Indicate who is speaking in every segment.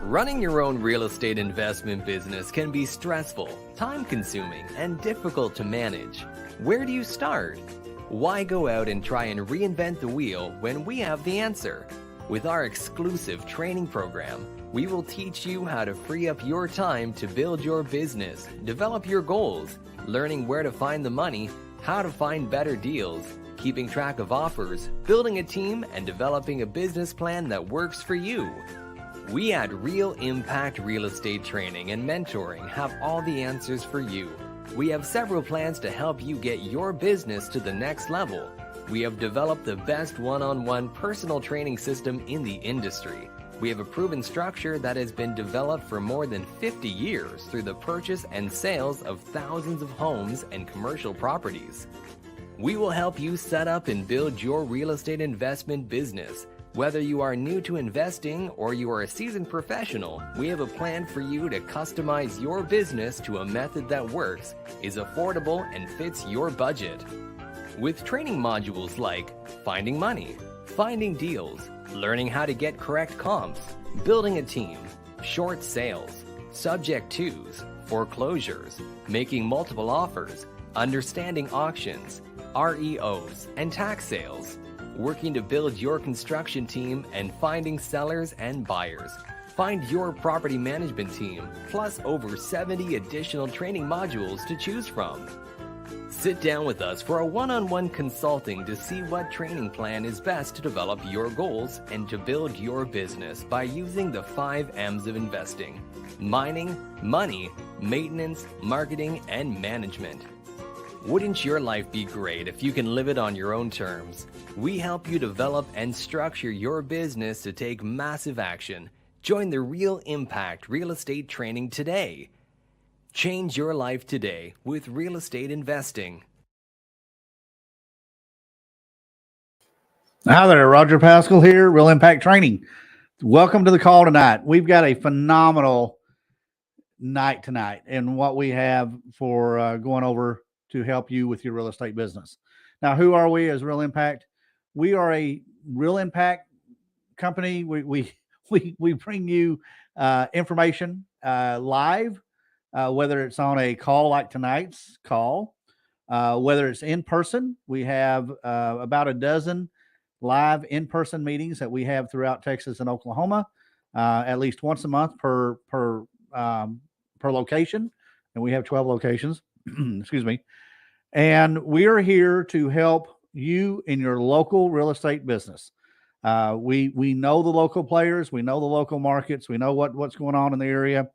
Speaker 1: Running your own real estate investment business can be stressful, time-consuming, and difficult to manage. Where do you start? Why go out and try and reinvent the wheel when we have the answer? With our exclusive training program, we will teach you how to free up your time to build your business, develop your goals, learning where to find the money, how to find better deals, keeping track of offers, building a team, and developing a business plan that works for you. We at Real Impact Real Estate Training and Mentoring have all the answers for you. We have several plans to help you get your business to the next level. We have developed the best one-on-one personal training system in the industry. We have a proven structure that has been developed for more than 50 years through the purchase and sales of thousands of homes and commercial properties. We will help you set up and build your real estate investment business. Whether you are new to investing or you are a seasoned professional, we have a plan for you to customize your business to a method that works, is affordable, and fits your budget. With training modules like finding money, finding deals, learning how to get correct comps, building a team, short sales, subject twos, foreclosures, making multiple offers, understanding auctions, REOs, and tax sales, working to build your construction team, and finding sellers and buyers. Find your property management team, plus over 70 additional training modules to choose from. Sit down with us for a one-on-one consulting to see what training plan is best to develop your goals and to build your business by using the 5 M's of investing: mining, money, maintenance, marketing, and management. Wouldn't your life be great if you can live it on your own terms? We help you develop and structure your business to take massive action. Join the Real Impact Real Estate Training today. Change your life today with real estate investing.
Speaker 2: Hi there, Roger Pascal here, Real Impact Training. Welcome to the call tonight. We've got a phenomenal night tonight and what we have for going over to help you with your real estate business. Now, who are we as Real Impact? We are a Real Impact company. We bring you information live, whether it's on a call like tonight's call, whether it's in person. We have about a dozen live in-person meetings that we have throughout Texas and Oklahoma, at least once a month per location, and we have 12 locations. Excuse me. And we are here to help you in your local real estate business. We know the local players, we know the local markets, we know what's going on in the area,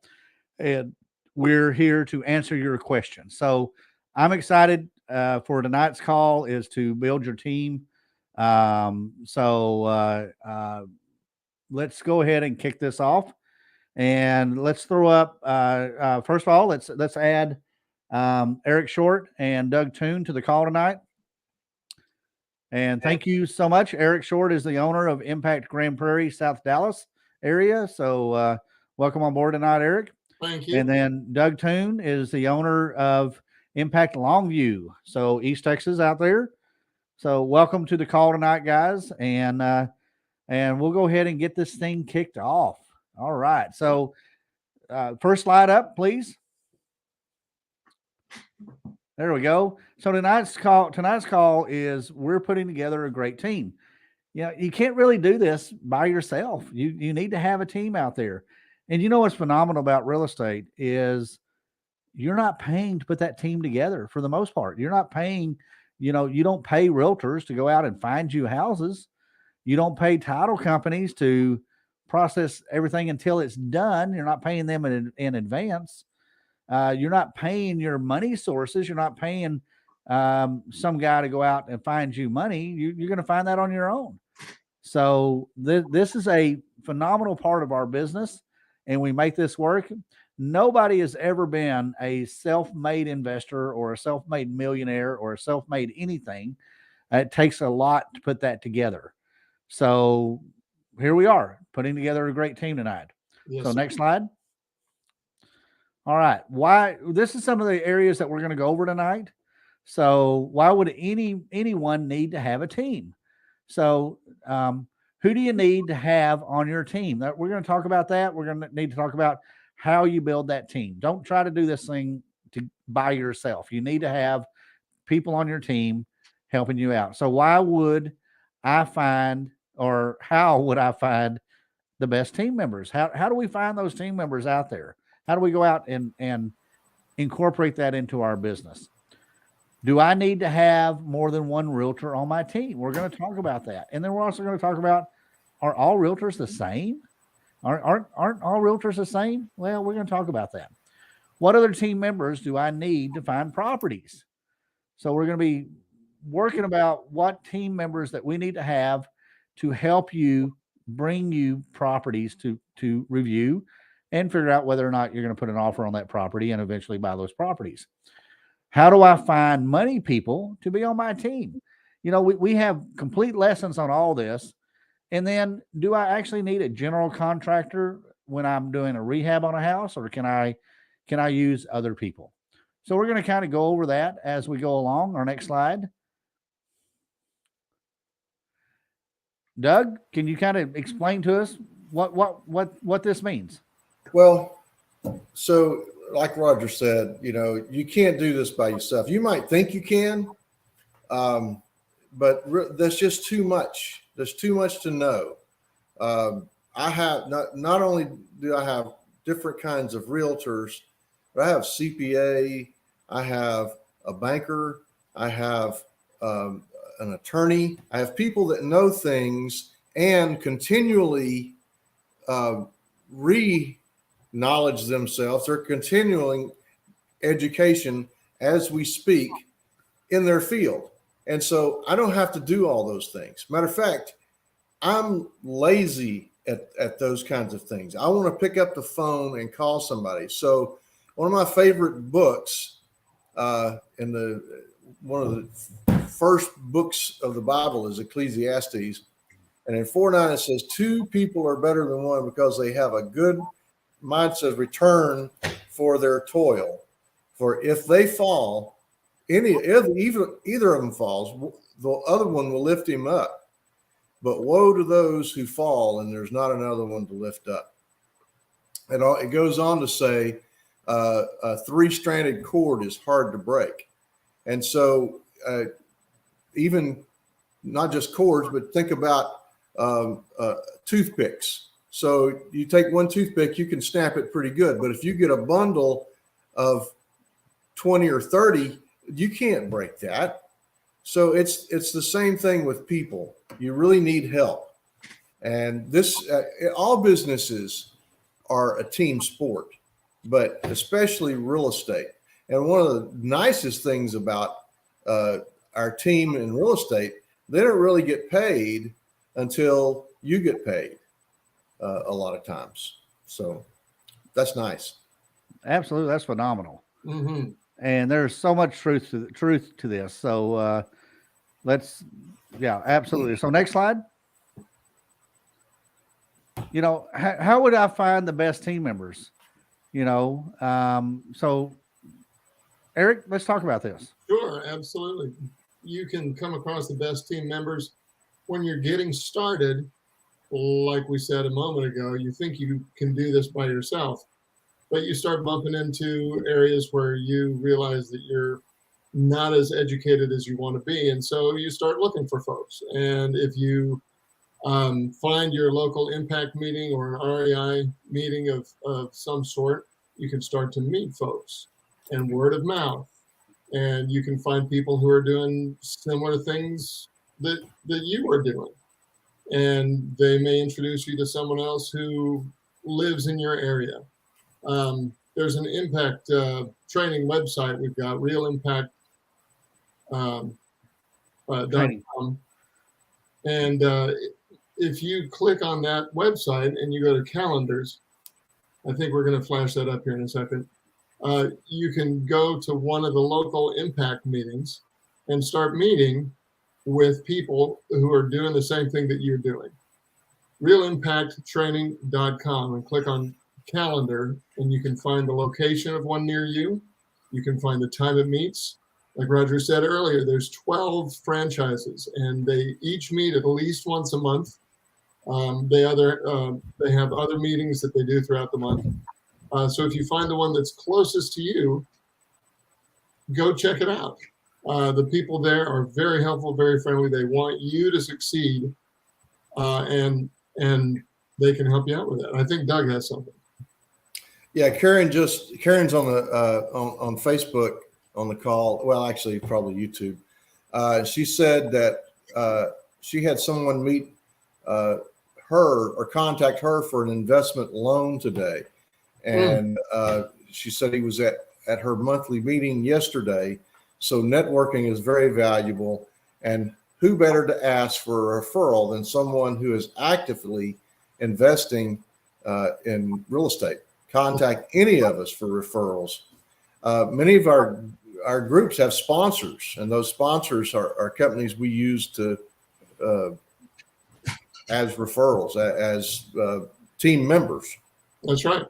Speaker 2: and we're here to answer your questions. So I'm excited for tonight's call is to build your team. Let's go ahead and kick this off, and let's throw up. First of all, let's add Eric Short and Doug Toon to the call tonight. And thank you so much. Eric Short is the owner of Impact Grand Prairie, South Dallas area. So welcome on board tonight, Eric.
Speaker 3: Thank you.
Speaker 2: And then Doug Toon is the owner of Impact Longview, so East Texas out there. So welcome to the call tonight, guys. And we'll go ahead and get this thing kicked off. All right. So first slide up, please. There we go. So tonight's call is we're putting together a great team. You can't really do this by yourself. You need to have a team out there. And you know what's phenomenal about real estate is you're not paying to put that team together for the most part. You're not paying, you don't pay realtors to go out and find you houses. You don't pay title companies to process everything until it's done. You're not paying them in advance. You're not paying your money sources. You're not paying some guy to go out and find you money. You're going to find that on your own. So this is a phenomenal part of our business, and we make this work. Nobody has ever been a self-made investor or a self-made millionaire or a self-made anything. It takes a lot to put that together. So here we are putting together a great team tonight.
Speaker 3: Yes,
Speaker 2: so
Speaker 3: sir.
Speaker 2: Next slide. All right. This is some of the areas that we're going to go over tonight. So why would anyone need to have a team? So Who do you need to have on your team? We're going to talk about that. We're going to need to talk about how you build that team. Don't try to do this thing by yourself. You need to have people on your team helping you out. So why would I find, or how would I find the best team members? How do we find those team members out there? How do we go out and incorporate that into our business? Do I need to have more than one realtor on my team? We're going to talk about that. And then we're also going to talk about, are all realtors the same? Aren't all realtors the same? Well, we're going to talk about that. What other team members do I need to find properties? So we're going to be working about what team members that we need to have to help you bring you properties to review and figure out whether or not you're going to put an offer on that property and eventually buy those properties. How do I find money people to be on my team? We have complete lessons on all this. And then, do I actually need a general contractor when I'm doing a rehab on a house, or can I use other people? So we're going to kind of go over that as we go along. Our next slide. Doug, can you kind of explain to us what this means?
Speaker 3: Well, so like Roger said, you can't do this by yourself. You might think you can, but there's just too much. There's too much to know. I have not only do I have different kinds of realtors, but I have CPA, I have a banker, I have an attorney. I have people that know things and continually re-knowledge themselves. They're continuing education as we speak in their field. And so I don't have to do all those things. Matter of fact, I'm lazy at those kinds of things. I want to pick up the phone and call somebody. So one of my favorite books, one of the first books of the Bible is Ecclesiastes. And in 4:9 it says, 2 people are better than one because they have a good mindset return for their toil. For if they fall, either of them falls, the other one will lift him up. But woe to those who fall and there's not another one to lift up. And it goes on to say, a 3-stranded cord is hard to break. And so even not just cords, but think about toothpicks. So you take one toothpick, you can snap it pretty good. But if you get a bundle of 20 or 30, you can't break that. So it's the same thing with people. You really need help. And all businesses are a team sport, but especially real estate. And one of the nicest things about our team in real estate, they don't really get paid until you get paid a lot of times. So that's nice.
Speaker 2: Absolutely. That's phenomenal.
Speaker 4: Mm-hmm.
Speaker 2: And there's so much truth to this. So absolutely. So next slide. How would I find the best team members? So Eric, let's talk about this.
Speaker 4: Sure, absolutely. You can come across the best team members when you're getting started. Like we said a moment ago, you think you can do this by yourself, but you start bumping into areas where you realize that you're not as educated as you want to be. And so you start looking for folks. And if you find your local impact meeting or an REI meeting of some sort, you can start to meet folks and word of mouth. And you can find people who are doing similar things that you are doing. And they may introduce you to someone else who lives in your area. There's an impact training website we've got, realimpact.com. And if you click on that website and you go to calendars, I think we're going to flash that up here in a second. You can go to one of the local impact meetings and start meeting with people who are doing the same thing that you're doing. realimpacttraining.com, and click on calendar, and you can find the location of one near you. You can find the time it meets. Like Roger said earlier, there's 12 franchises, and they each meet at least once a month. They have other meetings that they do throughout the month. So if you find the one that's closest to you, go check it out. The people there are very helpful, very friendly. They want you to succeed, and they can help you out with it. I think Doug has something.
Speaker 3: Yeah, Karen's on the on Facebook on the call. Well, actually, probably YouTube. She said that she had someone meet her or contact her for an investment loan today, and she said he was at her monthly meeting yesterday. So networking is very valuable, and who better to ask for a referral than someone who is actively investing in real estate? Contact any of us for referrals. Many of our groups have sponsors, and those sponsors are companies we use to as referrals, as team members.
Speaker 4: That's right.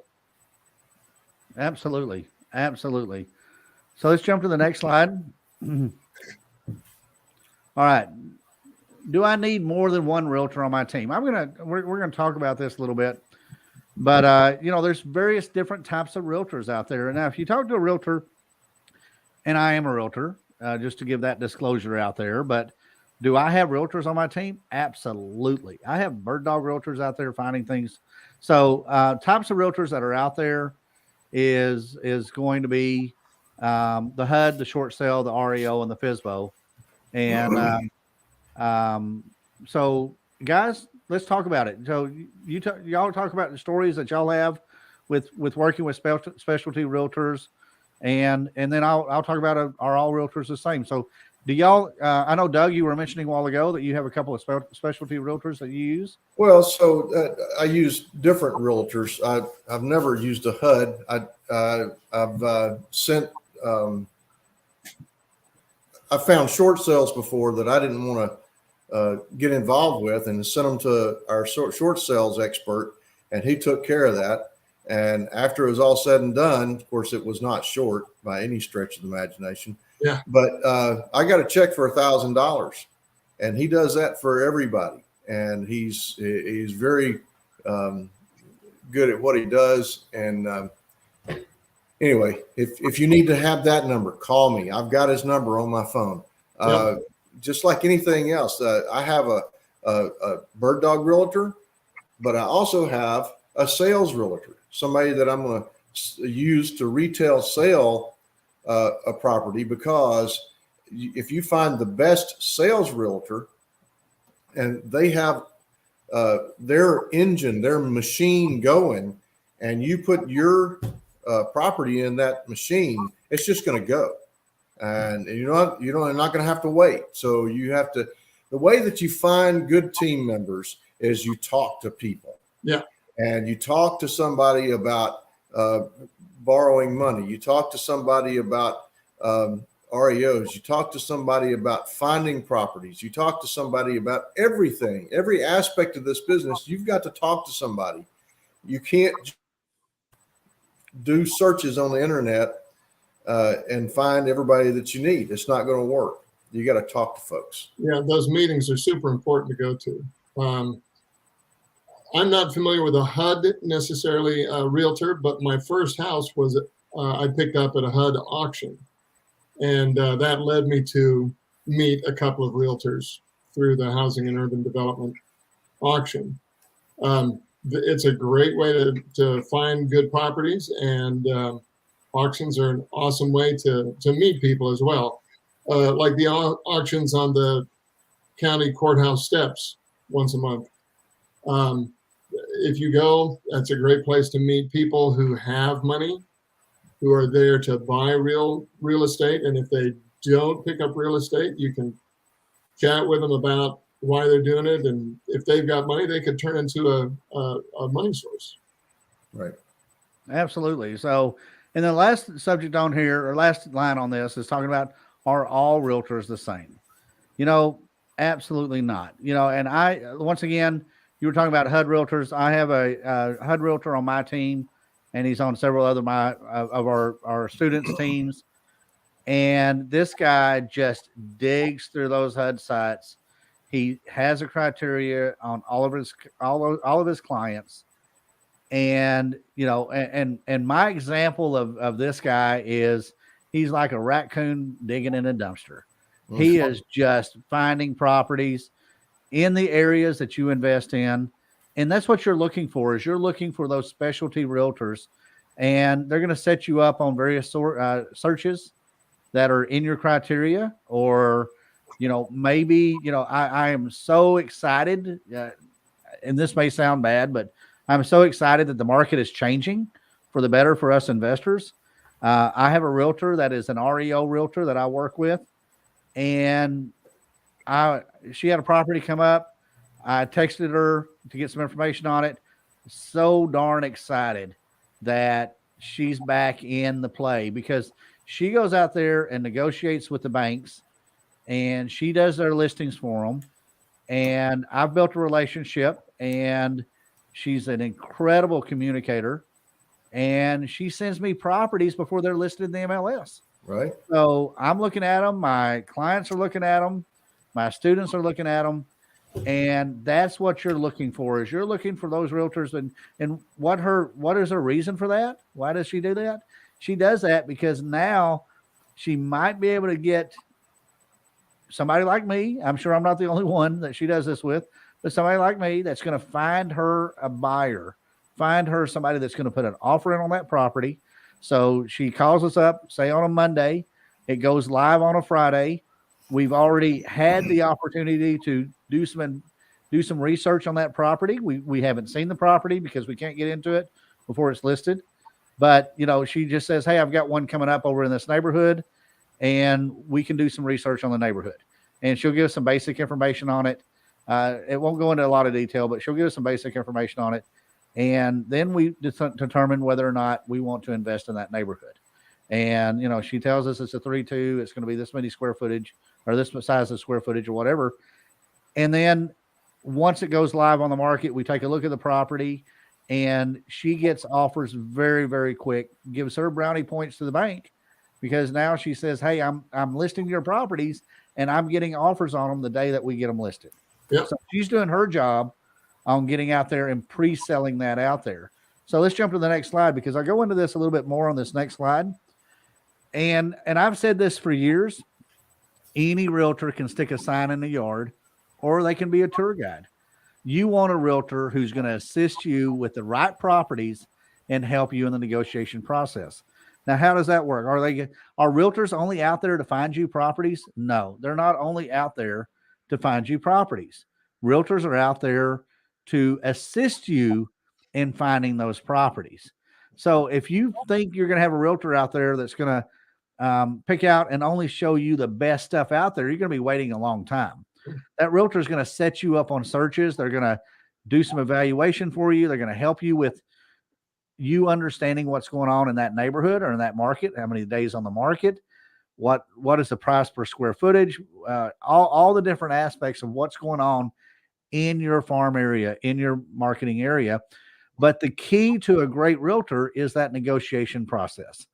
Speaker 2: Absolutely. Absolutely. So let's jump to the next slide. All right. Do I need more than one realtor on my team? We're gonna talk about this a little bit, but there's various different types of realtors out there. And now, if you talk to a realtor, and I am a realtor, just to give that disclosure out there, but do I have realtors on my team? Absolutely. I have bird dog realtors out there finding things. So types of realtors that are out there is going to be the HUD, the short sale, the REO, and the FSBO. And so, guys, let's talk about it. So y'all talk about the stories that y'all have with working with specialty realtors, and then I'll talk about are all realtors the same. So do y'all? I know, Doug, you were mentioning a while ago that you have a couple of specialty realtors that you use.
Speaker 3: Well, so I use different realtors. I've never used a HUD. I've sent. I found short sales before that I didn't want to get involved with, and sent them to our short sales expert, and he took care of that. And after it was all said and done, of course, it was not short by any stretch of the imagination.
Speaker 4: Yeah.
Speaker 3: But I got a check for $1,000, and he does that for everybody. And he's very good at what he does. And anyway, if you need to have that number, call me. I've got his number on my phone. Just like anything else, I have a bird dog realtor, but I also have a sales realtor, somebody that I'm going to use to retail sell a property, because if you find the best sales realtor and they have their engine, their machine going, and you put your property in that machine, it's just going to go. And you're not going to have to wait. So you have to, the way that you find good team members is you talk to people.
Speaker 4: Yeah.
Speaker 3: And you talk to somebody about borrowing money. You talk to somebody about REOs. You talk to somebody about finding properties. You talk to somebody about everything, every aspect of this business. You've got to talk to somebody. You can't do searches on the internet and find everybody that you need. It's not going to work. You got to talk to folks.
Speaker 4: Yeah, those meetings are super important to go to. I'm not familiar with a HUD necessarily, a realtor, but my first house was I picked up at a HUD auction, and that led me to meet a couple of realtors through the Housing and Urban Development auction. It's a great way to find good properties, and auctions are an awesome way to meet people as well. Like the auctions on the county courthouse steps once a month. If you go, that's a great place to meet people who have money, who are there to buy real estate. And if they don't pick up real estate, you can chat with them about why they're doing it. And if they've got money, they could turn into a money source.
Speaker 3: Right.
Speaker 2: Absolutely. So, and the last subject on here, or last line on this, is talking about, are all realtors the same? Absolutely not. And once again, you were talking about HUD realtors. I have a HUD realtor on my team, and he's on several other of our students' teams. And this guy just digs through those HUD sites He has a criteria on all of his clients. And and my example of this guy is he's like a raccoon digging in a dumpster. He is just finding properties in the areas that you invest in. And that's what you're looking for, is you're looking for those specialty realtors, and they're going to set you up on various searches that are in your criteria. Or, maybe, I am so excited, and this may sound bad, but I'm so excited that the market is changing for the better for us investors. I have a realtor that is an REO realtor that I work with, and she had a property come up. I texted her to get some information on it. So darn excited that she's back in the play, because she goes out there and negotiates with the banks, and she does their listings for them. And I've built a relationship, and she's an incredible communicator, and she sends me properties before they're listed in the MLS.
Speaker 3: Right.
Speaker 2: So I'm looking at them. My clients are looking at them. My students are looking at them. And that's what you're looking for, is you're looking for those realtors. And what is her reason for that? Why does she do that? She does that because now she might be able to get somebody like me. I'm sure I'm not the only one that she does this with, but somebody like me that's going to find her a buyer, find her somebody that's going to put an offer in on that property. So she calls us up, say on a Monday, it goes live on a Friday. We've already had the opportunity to do some research on that property. We haven't seen the property because we can't get into it before it's listed. But, she just says, hey, I've got one coming up over in this neighborhood, and we can do some research on the neighborhood. And she'll give us some basic information on it. It won't go into a lot of detail, but she'll give us some basic information on it. And then we determine whether or not we want to invest in that neighborhood. And, she tells us it's a 3-2, it's going to be this many square footage, or this size of square footage, or whatever. And then once it goes live on the market, we take a look at the property, and she gets offers very, very quick, gives her brownie points to the bank, because now she says, hey, I'm listing your properties, and I'm getting offers on them the day that we get them listed.
Speaker 4: Yep.
Speaker 2: So she's doing her job on getting out there and pre-selling that out there. So let's jump to the next slide, because I go into this a little bit more on this next slide. And I've said this for years. Any realtor can stick a sign in the yard, or they can be a tour guide. You want a realtor who's going to assist you with the right properties and help you in the negotiation process. Now, how does that work? Are realtors only out there to find you properties? No, they're not only out there to find you properties. Realtors are out there to assist you in finding those properties. So if you think you're going to have a realtor out there that's going to pick out and only show you the best stuff out there, you're going to be waiting a long time. That realtor is going to set you up on searches. They're going to do some evaluation for you. They're going to help you with you understanding what's going on in that neighborhood or in that market, how many days on the market, what is the price per square footage, all the different aspects of what's going on in your farm area, in your marketing area. But the key to a great realtor is that negotiation process.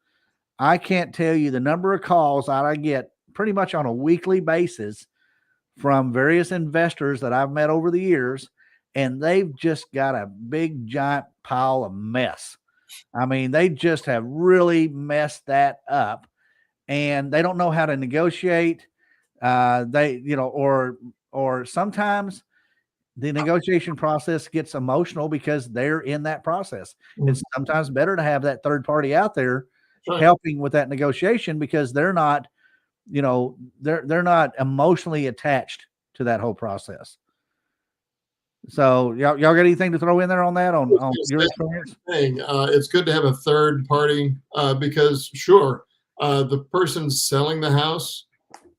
Speaker 2: I can't tell you the number of calls that I get pretty much on a weekly basis from various investors that I've met over the years, and they've just got a big giant pile of mess. I mean, they just have really messed that up, and they don't know how to negotiate. Or sometimes the negotiation process gets emotional because they're in that process. It's sometimes better to have that third party out there helping with that negotiation, because they're not, they're not emotionally attached to that whole process. So y'all got anything to throw in there on that, on your experience?
Speaker 4: It's good to have a third party because sure, the person selling the house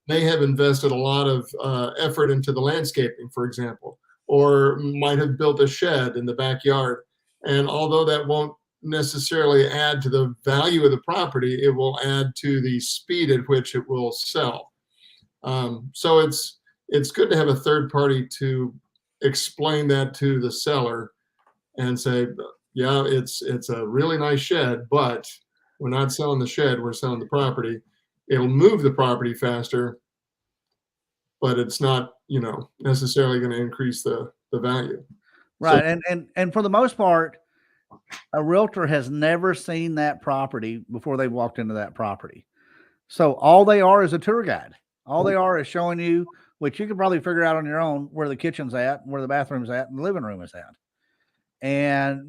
Speaker 4: may have invested a lot of effort into the landscaping, for example, or might have built a shed in the backyard. And although that won't necessarily add to the value of the property, it will add to the speed at which it will sell. So it's good to have a third party to explain that to the seller and say, yeah, it's a really nice shed, but we're not selling the shed, we're selling the property. It'll move the property faster, but it's not, necessarily going to increase the value.
Speaker 2: Right. And for the most part, a realtor has never seen that property before they walked into that property. So all they are is a tour guide. All they are is showing you, which you can probably figure out on your own, where the kitchen's at, where the bathroom's at, and the living room is at.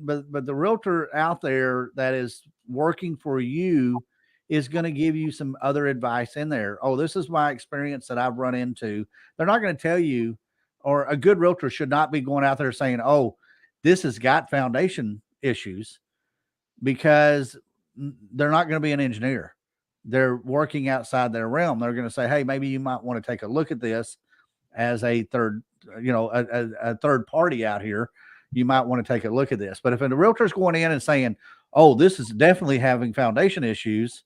Speaker 2: But the realtor out there that is working for you is going to give you some other advice in there. Oh, this is my experience that I've run into. They're not going to tell you, or a good realtor should not be going out there saying, oh, this has got foundation issues, because they're not going to be an engineer. They're working outside their realm. They're going to say, hey, maybe you might want to take a look at this as a third, a third party out here. You might want to take a look at this. But if a realtor's going in and saying, oh, this is definitely having foundation issues,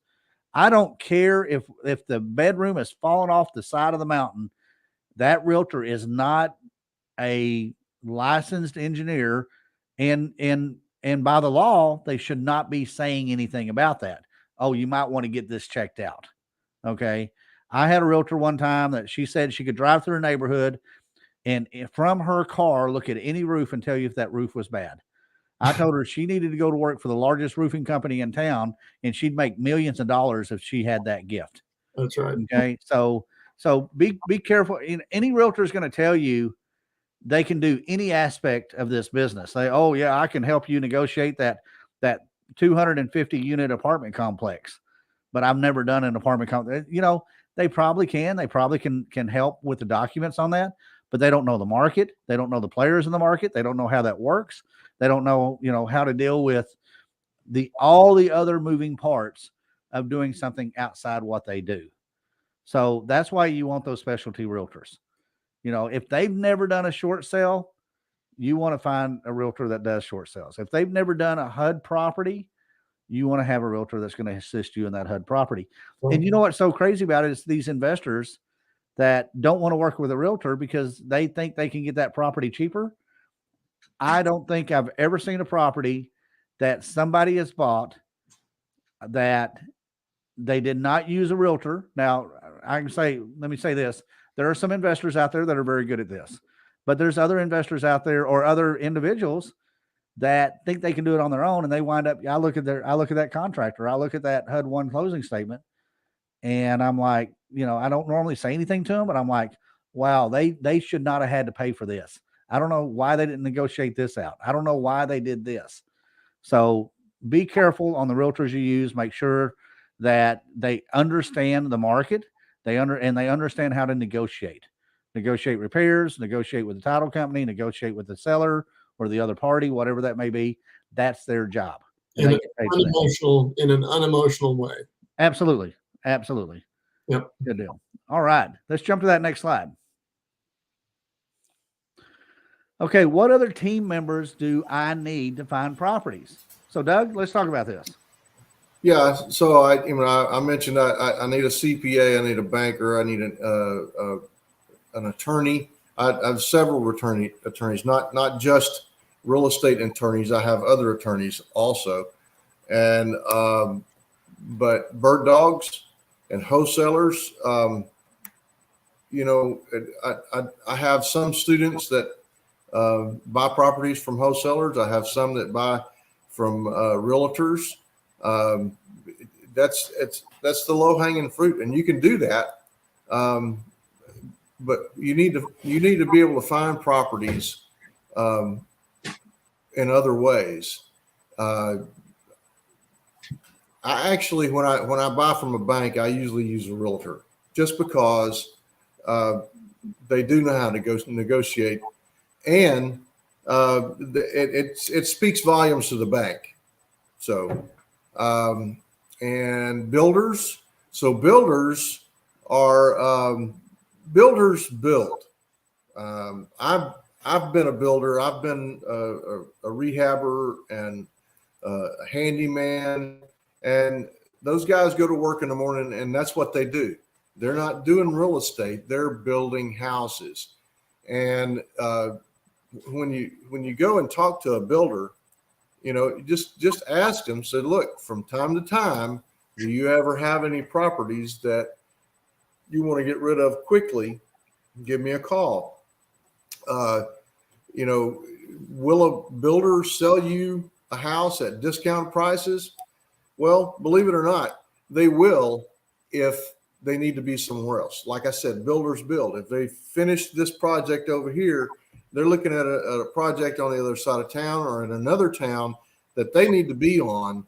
Speaker 2: I don't care if the bedroom has fallen off the side of the mountain, that realtor is not a licensed engineer, and by the law, they should not be saying anything about that. Oh, you might want to get this checked out. Okay. I had a realtor one time that she said she could drive through a neighborhood and from her car look at any roof and tell you if that roof was bad. I told her she needed to go to work for the largest roofing company in town, and she'd make millions of dollars if she had that gift.
Speaker 4: That's right.
Speaker 2: Okay. So be careful. Any realtor is going to tell you they can do any aspect of this business. Say, oh yeah, I can help you negotiate that 250 unit apartment complex, but I've never done an apartment complex. They probably can. They probably can help with the documents on that, but they don't know the market. They don't know the players in the market. They don't know how that works. They don't know, how to deal with all the other moving parts of doing something outside what they do. So that's why you want those specialty realtors. If they've never done a short sale, you want to find a realtor that does short sales. If they've never done a HUD property, you want to have a realtor that's going to assist you in that HUD property. And you know what's so crazy about it is these investors that don't want to work with a realtor because they think they can get that property cheaper. I don't think I've ever seen a property that somebody has bought that they did not use a realtor. Now, let me say this. There are some investors out there that are very good at this, but there's other investors out there or other individuals that think they can do it on their own. And they wind up, I look at that contractor, I look at that HUD 1 closing statement, and I'm like, I don't normally say anything to them, but I'm like, wow, they should not have had to pay for this. I don't know why they didn't negotiate this out. I don't know why they did this. So be careful on the realtors you use. Make sure that they understand the market. They understand how to negotiate repairs, negotiate with the title company, negotiate with the seller or the other party, whatever that may be. That's their job.
Speaker 4: In an unemotional way.
Speaker 2: Absolutely. Absolutely.
Speaker 4: Yep.
Speaker 2: Good deal. All right. Let's jump to that next slide. Okay. What other team members do I need to find properties? So Doug, let's talk about this.
Speaker 3: Yeah. So I mentioned I need a CPA, I need a banker, I need an attorney. I have several attorneys, not just real estate attorneys. I have other attorneys also, and but bird dogs and wholesalers. I have some students that buy properties from wholesalers. I have some that buy from realtors. That's the low hanging fruit, and you can do that. But you need to be able to find properties in other ways. I actually, when I buy from a bank, I usually use a realtor just because they do know how to negotiate, and it speaks volumes to the bank. So, and builders. So builders are builders build. I've been a builder. I've been a rehabber and a handyman. And those guys go to work in the morning, and that's what they do. They're not doing real estate; they're building houses. And when you go and talk to a builder, just ask them. Say, look, from time to time, do you ever have any properties that you want to get rid of quickly give me a call. You know, will a builder sell you a house at discount prices? Well, believe it or not, they will if they need to be somewhere else. Like I said, builders build. If they finish this project over here, they're looking at a project on the other side of town or in another town that they need to be on.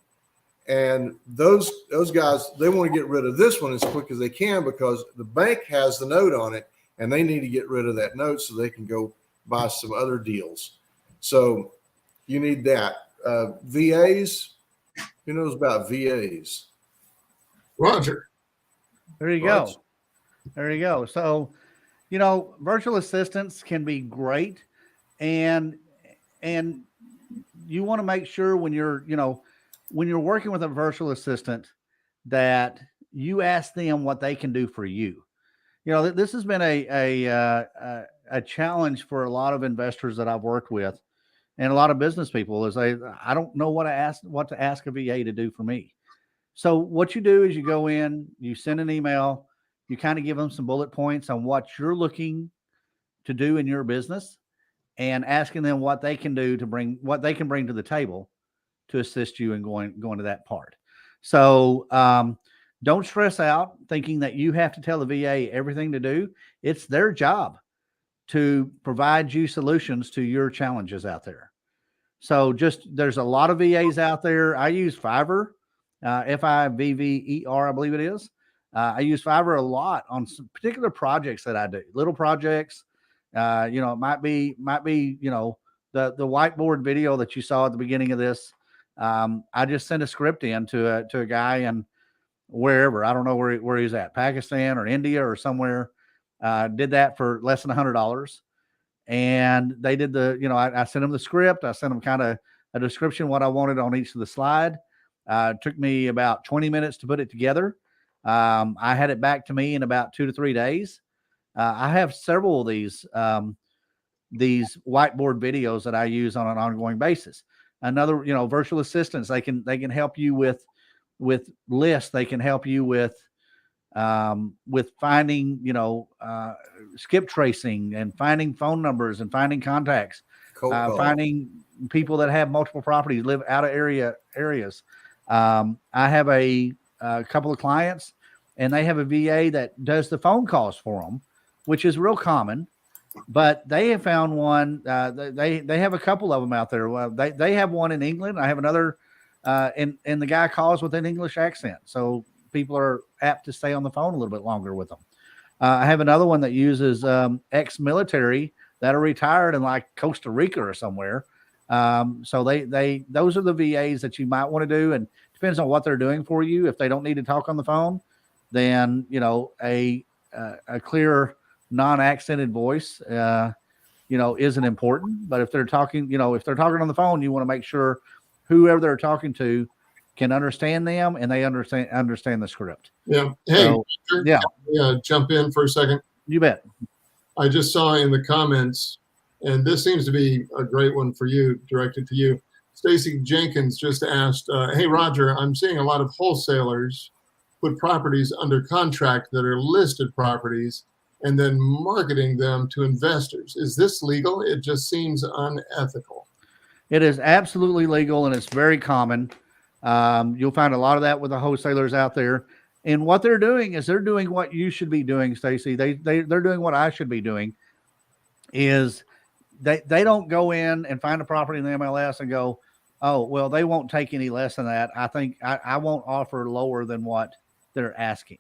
Speaker 3: And those guys, they want to get rid of this one as quick as they can because the bank has the note on it and they need to get rid of that note so they can go buy some other deals. So you need that. VAs, who knows about VAs?
Speaker 4: Roger.
Speaker 2: There you
Speaker 3: Right.
Speaker 2: go. There you go. So, you know, virtual assistants can be great, and you want to make sure when you're, you know, when you're working with a virtual assistant that you ask them what they can do for you. You know, this has been a challenge for a lot of investors that I've worked with, and a lot of business people is I don't know what to ask a VA to do for me. So what you do is you go in, you send an email, you kind of give them some bullet points on what you're looking to do in your business, and asking them what they can do to bring to the table to assist you in going to that part. So don't stress out thinking that you have to tell the VA everything to do. It's their job to provide you solutions to your challenges out there. So there's a lot of VAs out there. I use Fiverr. Fivver, I believe it is. I use Fiverr a lot on some particular projects that I do, little projects. You know, it might be, you know, the whiteboard video that you saw at the beginning of this. I just sent a script in to a guy in wherever, I don't know where he's at, Pakistan or India or somewhere. Did that for less than $100. And they did you know, I sent them the script. I sent them kind of a description, what I wanted on each of the slide. It took me about 20 minutes to put it together. I had it back to me in about 2 to 3 days. I have several of these whiteboard videos that I use on an ongoing basis. Another, you know, virtual assistants, they can help you with lists. They can help you with finding, you know, skip tracing and finding phone numbers and finding contacts, finding people that have multiple properties, live out of areas. I have a couple of clients, and they have a VA that does the phone calls for them, which is real common. But they have found one. They have a couple of them out there. Well, they have one in England. I have another, and the guy calls with an English accent, so people are apt to stay on the phone a little bit longer with them. I have another one that uses ex-military that are retired in like Costa Rica or somewhere. So those are the VAs that you might want to do, and depends on what they're doing for you. If they don't need to talk on the phone, then, you know, a clear non-accented voice, you know, isn't important. But if they're talking, on the phone, you want to make sure whoever they're talking to can understand them and they understand the script.
Speaker 4: Yeah. Hey,
Speaker 2: So, yeah,
Speaker 4: jump in for a second.
Speaker 2: you bet.
Speaker 4: I just saw in the comments, and this seems to be a great one for you, directed to you. Stacy Jenkins just asked, hey, Roger, I'm seeing a lot of wholesalers put properties under contract that are listed properties and then marketing them to investors. Is this legal? It just seems unethical.
Speaker 2: It is absolutely legal, and it's very common. You'll find a lot of that with the wholesalers out there. And what they're doing is they're doing what you should be doing, Stacy. They're doing what I should be doing. Is they don't go in and find a property in the MLS and go, oh, well, they won't take any less than that. I think I won't offer lower than what they're asking.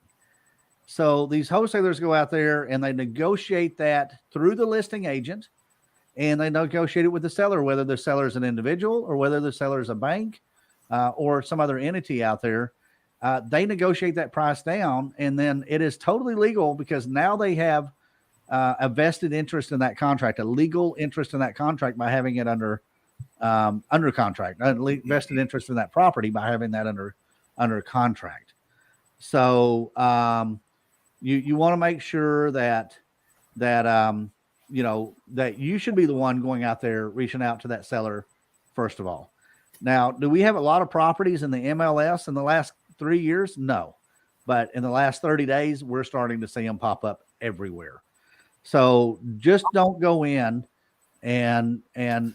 Speaker 2: So these wholesalers go out there and they negotiate that through the listing agent, and they negotiate it with the seller, whether the seller is an individual or whether the seller is a bank or some other entity out there. They negotiate that price down, and then it is totally legal because now they have a vested interest in that contract, a legal interest in that contract by having it under contract, vested interest in that property by having that under contract. So you want to make sure that you know, that you should be the one going out there reaching out to that seller first of all. Now, do we have a lot of properties in the MLS in the last 3 years? No, but in the last 30 days, we're starting to see them pop up everywhere. So just don't go in and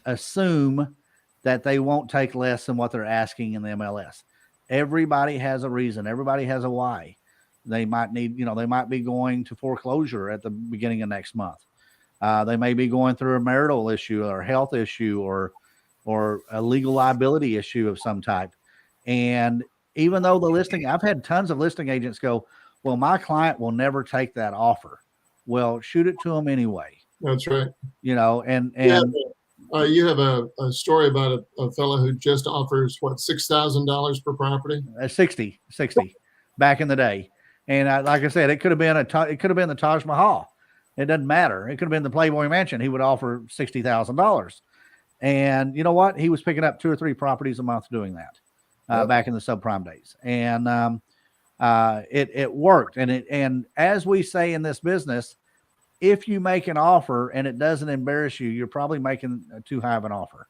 Speaker 2: assume that they won't take less than what they're asking in the MLS. Everybody has a reason. Everybody has a why. They might need, they might be going to foreclosure at the beginning of next month. They may be going through a marital issue or health issue or a legal liability issue of some type. And even though I've had tons of listing agents go, well, my client will never take that offer. Well, shoot it to them anyway.
Speaker 4: That's right.
Speaker 2: And
Speaker 4: you have a story about a fellow who just offers what, $6,000 per property?
Speaker 2: 60 back in the day. And like I said, it could have been the Taj Mahal. It doesn't matter. It could have been the Playboy Mansion. He would offer $60,000. And you know what? He was picking up 2 or 3 properties a month doing that back in the subprime days. And it worked. And as we say in this business, if you make an offer and it doesn't embarrass you, you're probably making too high of an offer.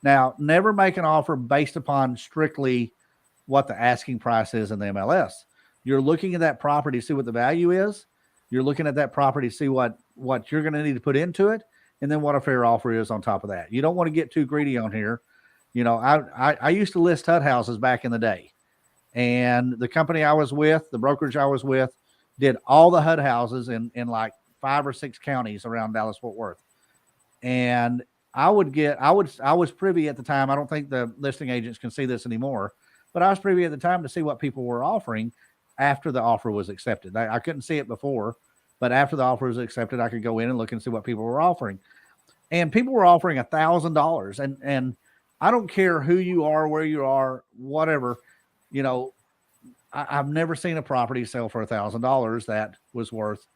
Speaker 2: Now, never make an offer based upon strictly what the asking price is in the MLS. You're looking at that property to see what the value is. You're looking at that property to see what you're going to need to put into it, and then what a fair offer is on top of that. You don't want to get too greedy on here. I used to list HUD houses back in the day, and the company I was with, the brokerage I was with, did all the HUD houses in like 5 or 6 counties around Dallas-Fort Worth. And I was privy at the time. I don't think the listing agents can see this anymore, but I was privy at the time to see what people were offering after the offer was accepted. I couldn't see it before, but after the offer was accepted, I could go in and look and see what people were offering. And people were offering $1,000. And I don't care who you are, where you are, whatever, I've never seen a property sell for $1,000 that was worth,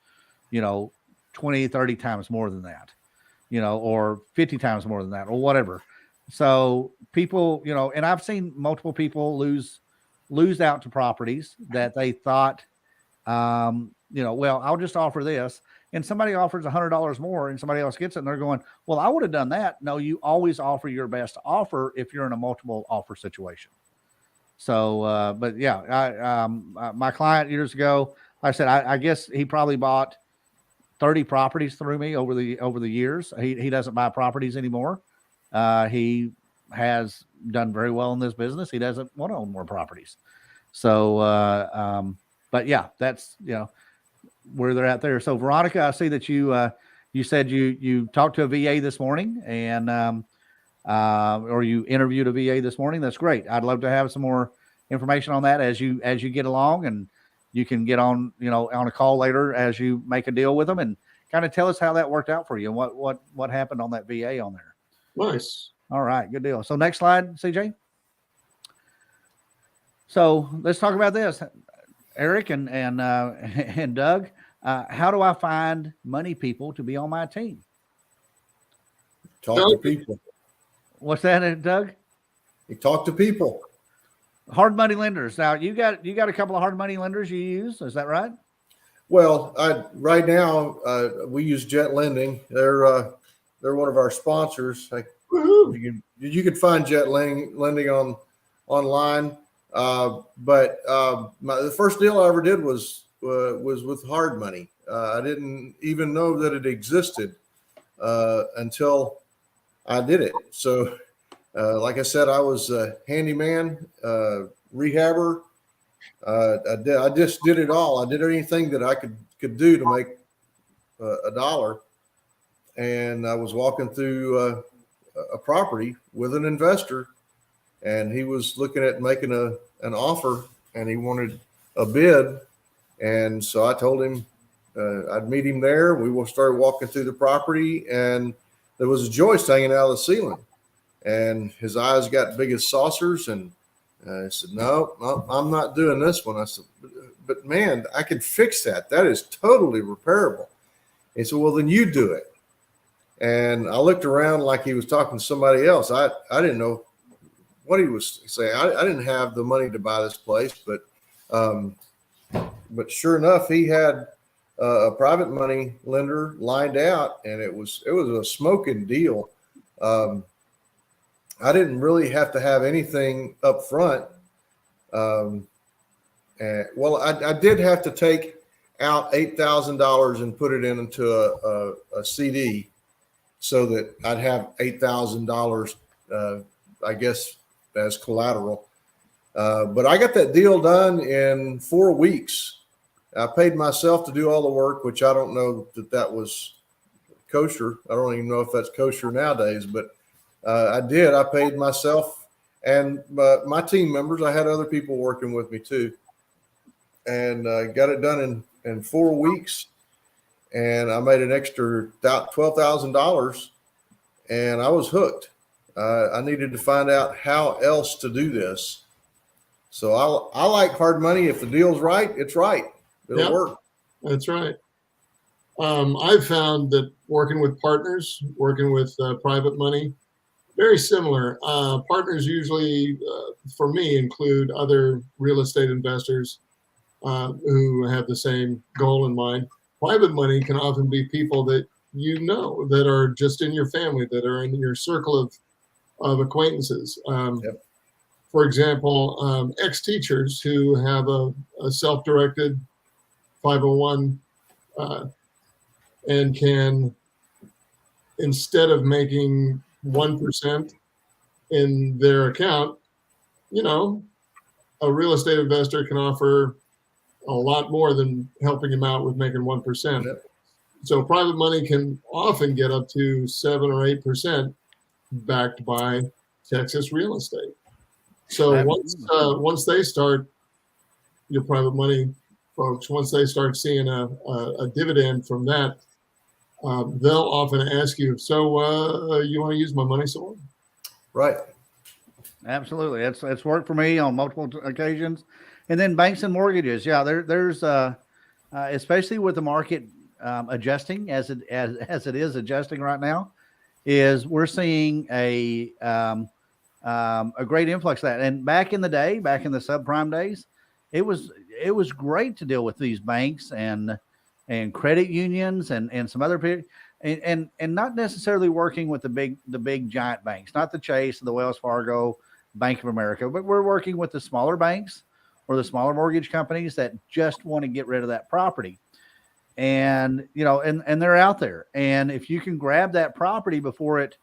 Speaker 2: 20, 30 times more than that, or 50 times more than that, or whatever. So people, and I've seen multiple people lose out to properties that they thought, well, I'll just offer this. And somebody offers $100 more and somebody else gets it and they're going, well, I would have done that. No, you always offer your best offer if you're in a multiple offer situation. So, but yeah, my client years ago, like I said, I guess he probably bought 30 properties through me over the years. He doesn't buy properties anymore. He has done very well in this business. He doesn't want to own more properties. So, but yeah, that's, where they're at there. So Veronica, I see that you said you talked to a VA this morning and, or you interviewed a VA this morning. That's great. I'd love to have some more information on that as you get along, and you can get on, on a call later as you make a deal with them and kind of tell us how that worked out for you and what happened on that VA on there.
Speaker 4: Nice.
Speaker 2: All right, good deal. So next slide, CJ. So let's talk about this, Eric and Doug. How do I find money people to be on my team?
Speaker 3: Talk to people.
Speaker 2: What's that, Doug?
Speaker 3: You talk to people.
Speaker 2: Hard money lenders. Now you got a couple of hard money lenders you use. Is that right?
Speaker 3: Well, right now we use Jet Lending. They're one of our sponsors. You can find Jet Lending online. But the first deal I ever did was with hard money. I didn't even know that it existed until I did it. So, like I said, I was a handyman, rehabber. I just did it all. I did anything that I could do to make a dollar. And I was walking through a property with an investor, and he was looking at making an offer, and he wanted a bid. And so I told him I'd meet him there. We will start walking through the property, and there was a joist hanging out of the ceiling, and his eyes got big as saucers. And I said, no, I'm not doing this one. I said, but man, I can fix that. That is totally repairable. He said, well, then you do it. And I looked around like he was talking to somebody else. I didn't know what he was saying. I didn't have the money to buy this place, but sure enough, he had a private money lender lined out, and it was a smoking deal. I didn't really have to have anything up front. I did have to take out $8,000 and put it into a CD so that I'd have $8,000, I guess, as collateral. But I got that deal done in 4 weeks. I paid myself to do all the work, which I don't know that was kosher. I don't even know if that's kosher nowadays, but I did. I paid myself and my team members. I had other people working with me too, and got it done in 4 weeks. And I made an extra $12,000, and I was hooked. I needed to find out how else to do this. So I like hard money. If the deal's right, it's right. It'll work.
Speaker 4: That's right. I've found that working with partners, working with private money, very similar. Partners usually, for me, include other real estate investors who have the same goal in mind. Private money can often be people that you know that are just in your family, that are in your circle of acquaintances. For example, ex-teachers who have a self-directed 501 and can, instead of making 1% in their account, you know, a real estate investor can offer a lot more than helping him out with making 1%.
Speaker 3: Yep.
Speaker 4: So private money can often get up to 7 or 8% backed by Texas real estate. So once they start, your private money folks, once they start seeing a dividend from that, they'll often ask you, so you want to use my money some?
Speaker 3: Right.
Speaker 2: Absolutely. It's worked for me on multiple occasions. And then banks and mortgages. Yeah, there's especially with the market adjusting as it is adjusting right now, is we're seeing a great influx of that. And back in the day, back in the subprime days, it was great to deal with these banks and credit unions and some other people, and not necessarily working with the big giant banks, not the Chase, the Wells Fargo, Bank of America, but we're working with the smaller banks or the smaller mortgage companies that just want to get rid of that property. And, you know, and they're out there. And if you can grab that property before it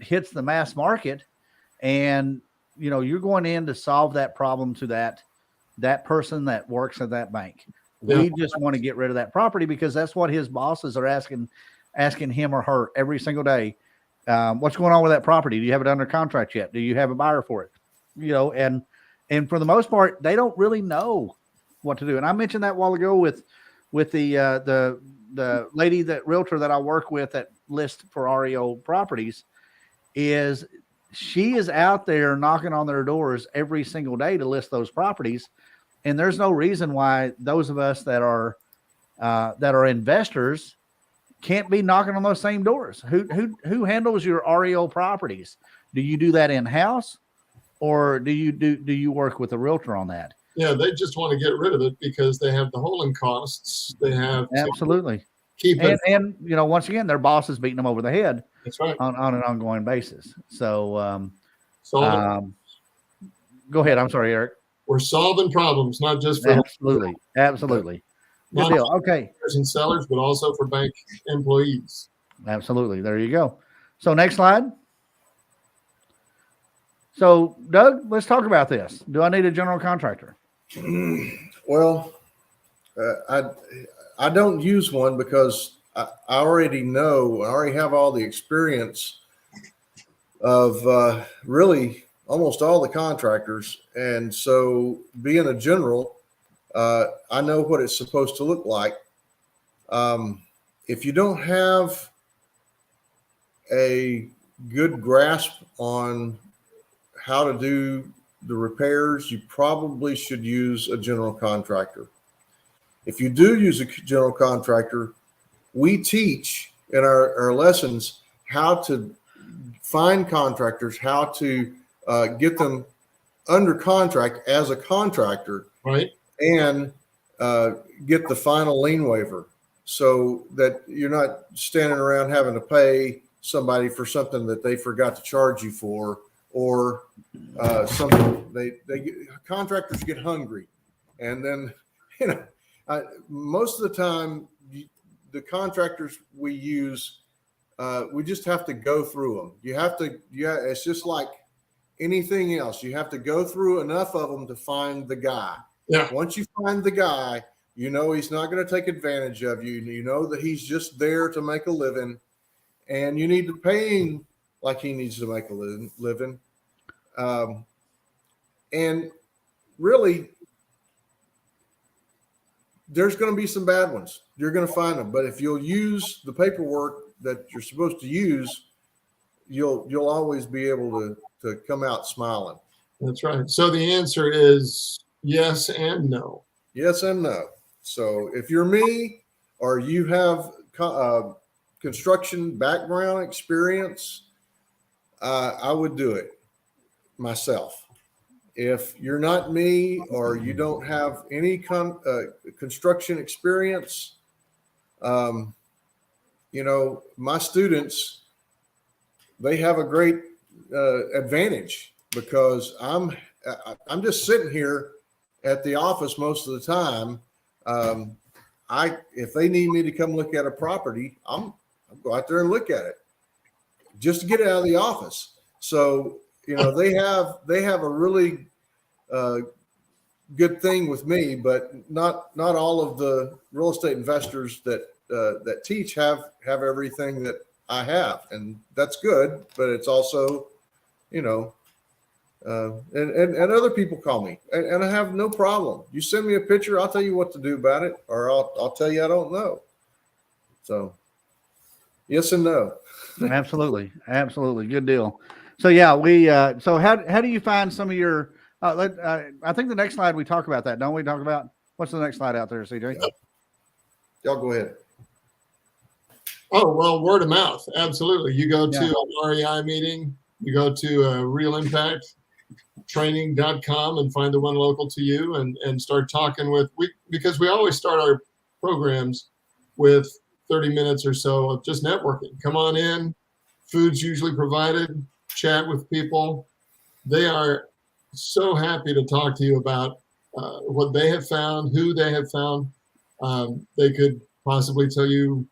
Speaker 2: hits the mass market, and, you know, you're going in to solve that problem to that person that works at that bank. Yeah. We just want to get rid of that property because that's what his bosses are asking him or her every single day. What's going on with that property? Do you have it under contract yet? Do you have a buyer for it? You know, and for the most part, they don't really know what to do. And I mentioned that a while ago with the lady, that realtor that I work with that lists for REO properties, is she is out there knocking on their doors every single day to list those properties. And there's no reason why those of us that are investors can't be knocking on those same doors. Who handles your REO properties? Do you do that in-house, or do you work with a realtor on that?
Speaker 4: Yeah, they just want to get rid of it because they have the holding costs. They have
Speaker 2: absolutely
Speaker 4: keep it,
Speaker 2: and you know, once again, their boss is beating them over the head.
Speaker 4: That's right.
Speaker 2: on an ongoing basis. So go ahead. I'm sorry, Eric.
Speaker 4: We're solving problems, not just for
Speaker 2: absolutely. Good deal. Okay.
Speaker 4: And sellers, but also for bank employees.
Speaker 2: Absolutely. There you go. So next slide. So Doug, let's talk about this. Do I need a general contractor?
Speaker 3: Well, I don't use one because I already have all the experience of really almost all the contractors. And so being a general, I know what it's supposed to look like. If you don't have a good grasp on how to do the repairs, you probably should use a general contractor. If you do use a general contractor, we teach in our lessons how to find contractors, how to get them under contract as a contractor,
Speaker 4: right?
Speaker 3: And get the final lien waiver so that you're not standing around having to pay somebody for something that they forgot to charge you for, or something contractors get hungry, and then Most of the time, the contractors we use, we just have to go through them. It's just like anything else. You have to go through enough of them to find the guy.
Speaker 4: Yeah.
Speaker 3: Once you find the guy, you know he's not going to take advantage of you. You know that he's just there to make a living, and you need to pay him like he needs to make a living. And really, there's going to be some bad ones. You're going to find them. But if you'll use the paperwork that you're supposed to use, you'll always be able to come out smiling.
Speaker 4: That's right. So the answer is yes and no.
Speaker 3: Yes and no. So if you're me or you have construction background experience, I would do it myself. If you're not me or you don't have any construction experience, my students, they have a great advantage because I'm just sitting here at the office most of the time. If they need me to come look at a property, I'll go out there and look at it just to get it out of the office. So, they have a really good thing with me, but not all of the real estate investors that teach have everything that I have, and that's good. But it's also, and other people call me, and I have no problem. You send me a picture, I'll tell you what to do about it, or I'll tell you I don't know. So, yes and no.
Speaker 2: Absolutely, good deal. So yeah, we. So how do you find some of your? I think the next slide we talk about that, don't we? Talk about what's the next slide out there, CJ?
Speaker 3: Y'all go ahead.
Speaker 4: Oh, well, word of mouth. Absolutely. You go to an REI meeting, you go to realimpacttraining.com and find the one local to you and start talking because we always start our programs with 30 minutes or so of just networking. Come on in. Food's usually provided. Chat with people. They are so happy to talk to you about what they have found, who they have found. They could possibly tell you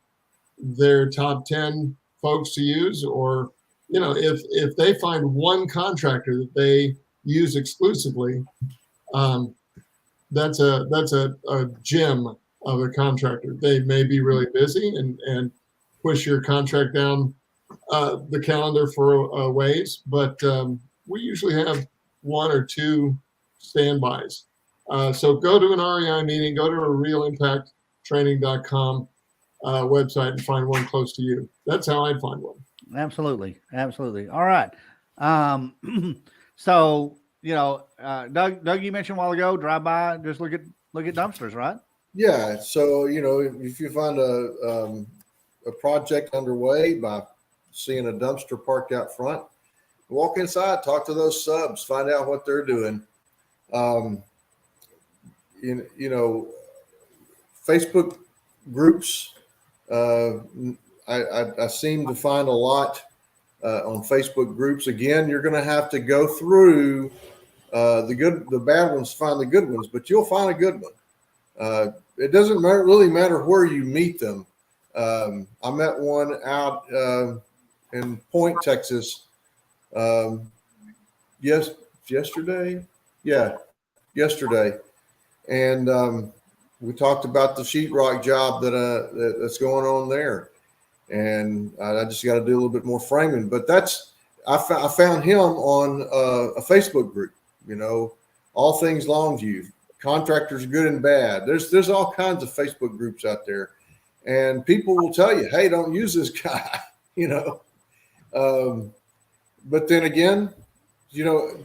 Speaker 4: their top 10 folks to use, or if they find one contractor that they use exclusively, that's a gem of a contractor. They may be really busy and push your contract down the calendar for a ways, but we usually have one or two standbys. So go to an REI meeting, go to a realimpacttraining.com website and find one close to you. That's how I'd find one.
Speaker 2: Absolutely. All right. So Doug, you mentioned a while ago, drive by, just look at dumpsters, right?
Speaker 3: Yeah. So if you find a project underway by seeing a dumpster parked out front, walk inside, talk to those subs, find out what they're doing. Facebook groups. I seem to find a lot on Facebook groups. Again, you're going to have to go through the bad ones, find the good ones, but you'll find a good one. It doesn't really matter where you meet them. I met one out in Point, Texas. Yesterday. Yeah, yesterday. And we talked about the sheetrock job that's going on there. And I just got to do a little bit more framing. But I found him on a Facebook group, all things Longview, contractors good and bad. There's all kinds of Facebook groups out there. And people will tell you, hey, don't use this guy, But then again,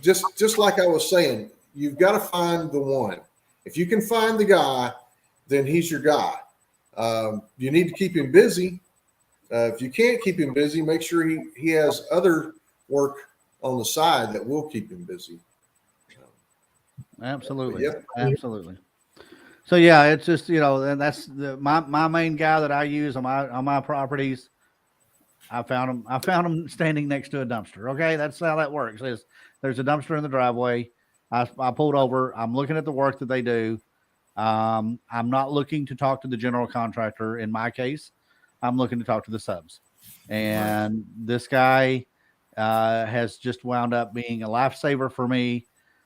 Speaker 3: just like I was saying, you've got to find the one. If you can find the guy, then he's your guy. You need to keep him busy. If you can't keep him busy, make sure he has other work on the side that will keep him busy.
Speaker 2: Absolutely.
Speaker 3: Yep.
Speaker 2: Absolutely. So yeah, it's just, and that's my main guy that I use on my properties. I found him standing next to a dumpster. Okay. That's how that works. There's a dumpster in the driveway. I pulled over. I'm looking at the work that they do. I'm not looking to talk to the general contractor. In my case, I'm looking to talk to the subs. And this guy has just wound up being a lifesaver for me.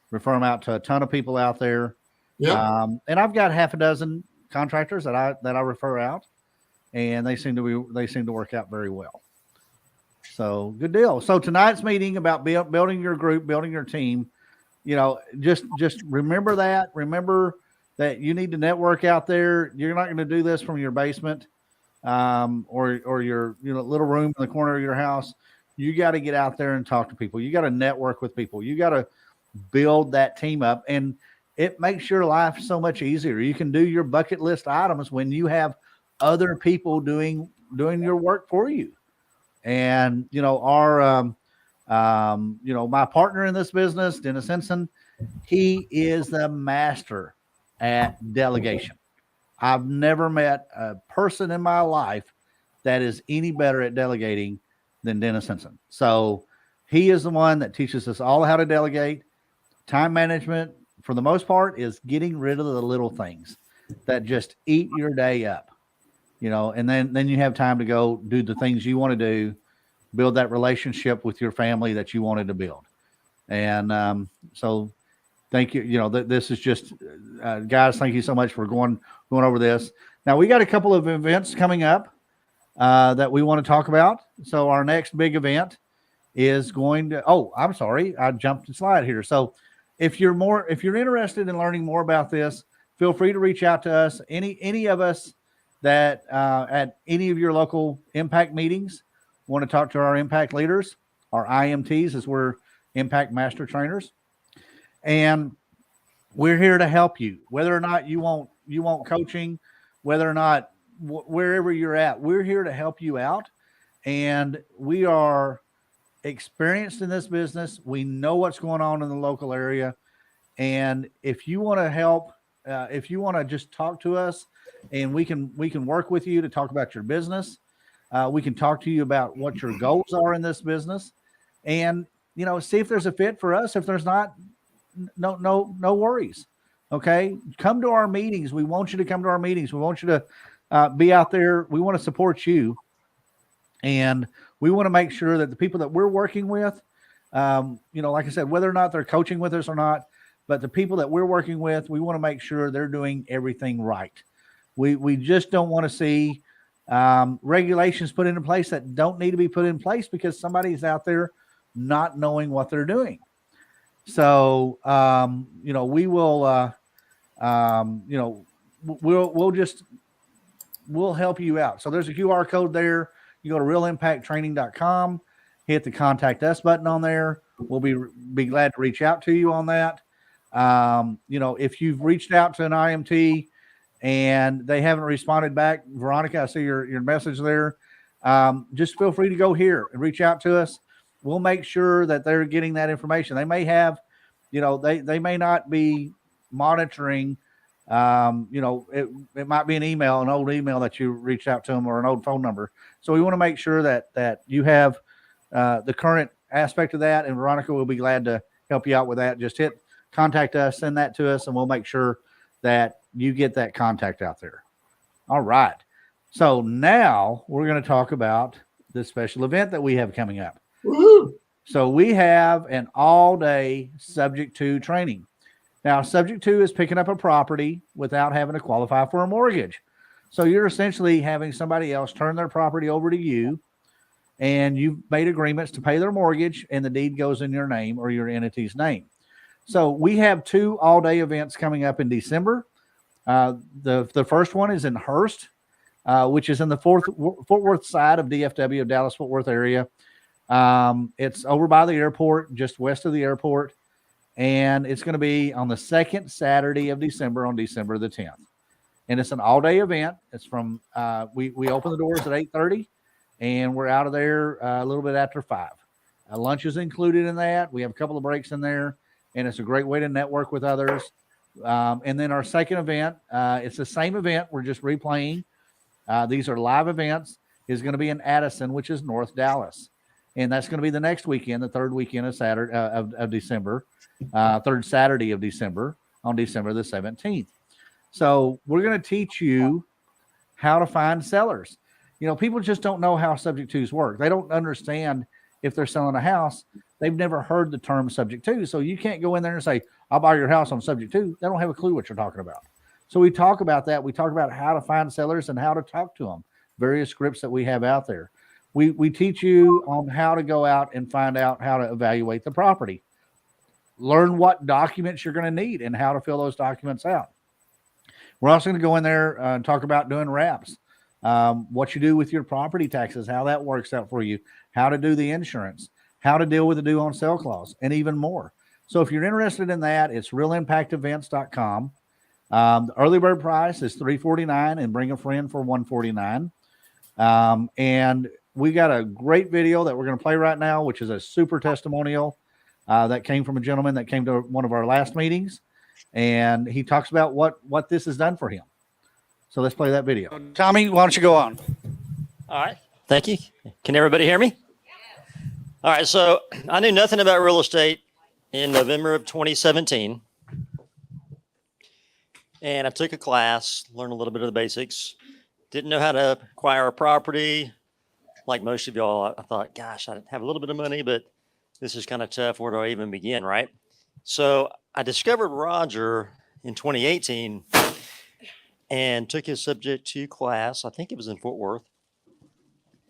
Speaker 2: Refer him out to a ton of people out there.
Speaker 4: Yeah.
Speaker 2: And I've got half a dozen contractors that I refer out, and they seem to work out very well. So good deal. So tonight's meeting about building your group, building your team. Just remember that. Remember that you need to network out there. You're not going to do this from your basement or your little room in the corner of your house. You got to get out there and talk to people. You got to network with people. You got to build that team up, and it makes your life so much easier. You can do your bucket list items when you have other people doing your work for you. And my partner in this business, Dennis Henson, he is the master at delegation. I've never met a person in my life that is any better at delegating than Dennis Henson. So he is the one that teaches us all how to delegate. Time management, for the most part, is getting rid of the little things that just eat your day up, and then you have time to go do the things you want to do, build that relationship with your family that you wanted to build. And so thank you. This is just, guys, thank you so much for going over this. Now, we got a couple of events coming up that we want to talk about. So our next big event is going to, I'm sorry, I jumped the slide here. So if you're interested in learning more about this, feel free to reach out to us. Any of us that at any of your local impact meetings want to talk to our impact leaders, our IMTs, as we're impact master trainers. And we're here to help you, whether or not you want coaching, whether or not wherever you're at, we're here to help you out. And we are experienced in this business. We know what's going on in the local area. And if you want to help, if you want to just talk to us, and we can work with you to talk about your business. We can talk to you about what your goals are in this business, and see if there's a fit for us. If there's not, no worries. Okay, come to our meetings. We want you to come to our meetings. We want you to be out there. We want to support you, and we want to make sure that the people that we're working with, like I said, whether or not they're coaching with us or not, but the people that we're working with, we want to make sure they're doing everything right. We just don't want to see regulations put into place that don't need to be put in place because somebody's out there not knowing what they're doing. So, we will, we'll help you out. So there's a QR code there. You go to realimpacttraining.com, hit the contact us button on there. We'll be glad to reach out to you on that. If you've reached out to an IMT and they haven't responded back, Veronica, I see your message there. Just feel free to go here and reach out to us. We'll make sure that they're getting that information. They may have, they may not be monitoring. It might be an old email that you reached out to them, or an old phone number. So we want to make sure that you have the current aspect of that. And Veronica will be glad to help you out with that. Just hit contact us, send that to us, and we'll make sure that you get that contact out there. All right. So now we're going to talk about the special event that we have coming up.
Speaker 4: Woo-hoo.
Speaker 2: So we have an all-day subject to training. Now, subject to is picking up a property without having to qualify for a mortgage. So you're essentially having somebody else turn their property over to you, and you've made agreements to pay their mortgage, and the deed goes in your name or your entity's name. So we have 2 all-day events coming up in December. The first one is in Hurst, which is in the Fort Worth side of DFW, Dallas-Fort Worth area. It's over by the airport, just west of the airport. And it's going to be on the second Saturday of December, on December the 10th. And it's an all-day event. It's from, we open the doors at 8:30, and we're out of there a little bit after 5. Lunch is included in that. We have a couple of breaks in there, and it's a great way to network with others. And then our second event, it's the same event. We're just replaying. These are live events. Is going to be in Addison, which is North Dallas. And that's going to be the next weekend, the third weekend of Saturday of December, third Saturday of December, on December the 17th. So we're going to teach you how to find sellers. People just don't know how subject twos work. They don't understand if they're selling a house. They've never heard the term subject to. So you can't go in there and say, I'll buy your house on subject to. They don't have a clue what you're talking about. So we talk about that. We talk about how to find sellers and how to talk to them, various scripts that we have out there. We teach you on how to go out and find out how to evaluate the property. Learn what documents you're going to need and how to fill those documents out. We're also going to go in there and talk about doing wraps, what you do with your property taxes, how that works out for you, how to do the insurance, how to deal with the due on sale clause, and even more. So if you're interested in that, it's realimpactevents.com. The early bird price is $349 and bring a friend for $149. And we got a great video that we're going to play right now, which is a super testimonial that came from a gentleman that came to one of our last meetings. And he talks about what this has done for him. So let's play that video. Tommy, why don't you go on?
Speaker 5: All right. Thank you. Can everybody hear me? All right. So I knew nothing about real estate in November of 2017. And I took a class, learned a little bit of the basics. Didn't know how to acquire a property. Like most of y'all, I thought, gosh, I have a little bit of money, but this is kind of tough. Where do I even begin, right? So I discovered Roger in 2018 and took his subject to class. I think it was in Fort Worth.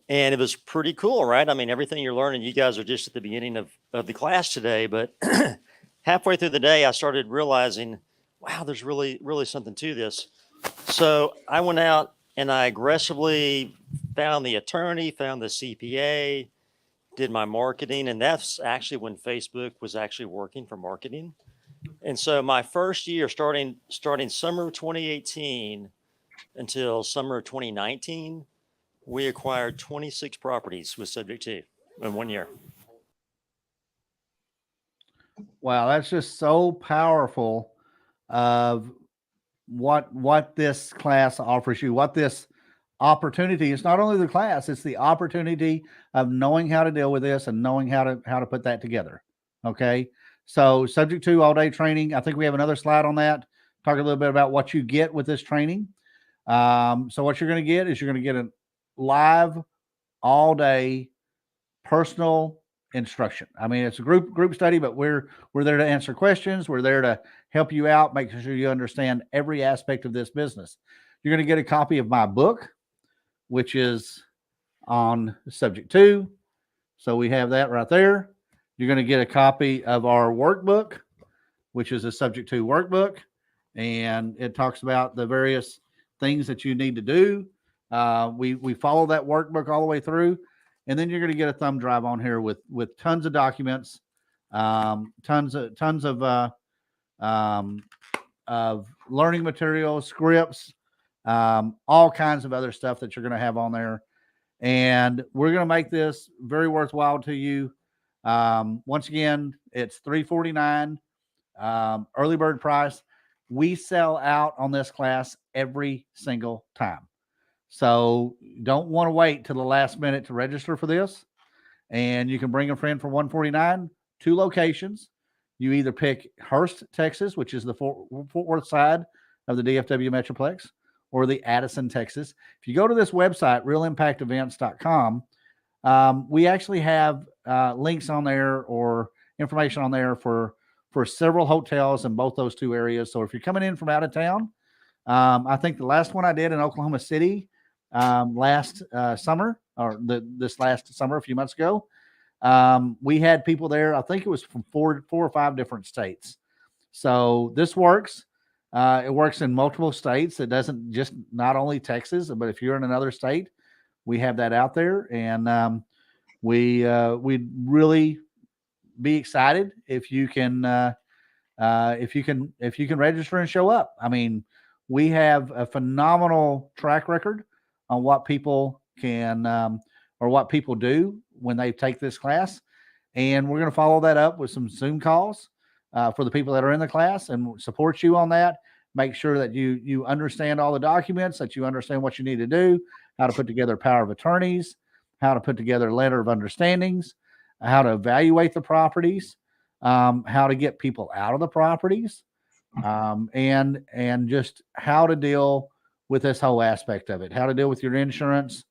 Speaker 5: And it was pretty cool, right? I mean, everything you're learning, you guys are just at the beginning of the class today. But halfway through the day, I started realizing, wow, there's really, really something to this. So I went out and I aggressively found the attorney, found the CPA, did my marketing. And that's actually when Facebook was actually working for marketing. And so my first year, starting summer of 2018 until summer of 2019, we acquired 26 properties with subject to in 1 year.
Speaker 2: Wow, that's just so powerful of what this class offers you, what this opportunity. It's not only the class, it's the opportunity of knowing how to deal with this and knowing how to put that together. Okay. So subject to all day training. I think we have another slide on that. Talk a little bit about what you get with this training. So what you're going to get is you're going to get a live all day personal instruction. I mean, it's a group study, but we're there to answer questions. We're there to help you out, make sure you understand every aspect of this business. You're going to get a copy of my book, which is on subject to. So we have that right there. You're going to get a copy of our workbook, which is a subject to workbook. And it talks about the various things that you need to do. We follow that workbook all the way through. And then you're going to get a thumb drive on here with tons of documents, tons of learning materials, scripts, all kinds of other stuff that you're going to have on there. And we're going to make this very worthwhile to you. Once again, it's $349 early bird price. We sell out on this class every single time. So don't want to wait till the last minute to register for this. And you can bring a friend for $149, 2 locations. You either pick Hurst, Texas, which is the Fort Worth side of the DFW Metroplex, or the Addison, Texas. If you go to this website, realimpactevents.com, we actually have links on there or information on there for several hotels in both those 2 areas. So if you're coming in from out of town, I think the last one I did in Oklahoma City last summer, or this last summer, a few months ago, we had people there. I think it was from 4 or 5 different states. So this works. It works in multiple states. It doesn't just not only Texas, but if you're in another state, we have that out there. And we'd really be excited if you can register and show up. I mean, we have a phenomenal track record on what people can or what people do when they take this class. And we're going to follow that up with some Zoom calls for the people that are in the class and support you on that. Make sure that you understand all the documents, that you understand what you need to do, how to put together power of attorneys, how to put together letter of understandings, how to evaluate the properties, how to get people out of the properties, and just how to deal with this whole aspect of it, how to deal with your insurance,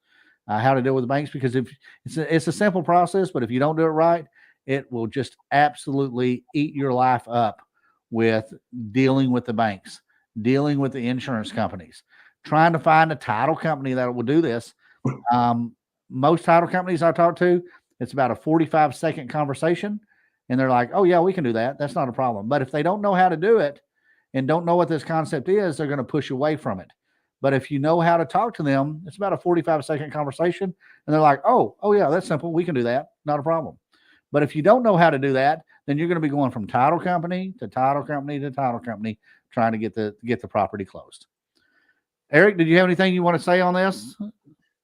Speaker 2: how to deal with banks, because if it's a simple process, but if you don't do it right, it will just absolutely eat your life up with dealing with the banks, dealing with the insurance companies, trying to find a title company that will do this. Most title companies I talk to, it's about a 45-second conversation, and they're like, oh yeah, we can do that. That's not a problem. But if they don't know how to do it and don't know what this concept is, they're going to push away from it. But if you know how to talk to them, it's about a 45-second conversation, and they're like, oh yeah, that's simple. We can do that. Not a problem. But if you don't know how to do that, then you're going to be going from title company to title company to title company trying to get the property closed. Eric, did you have anything you want to say on this?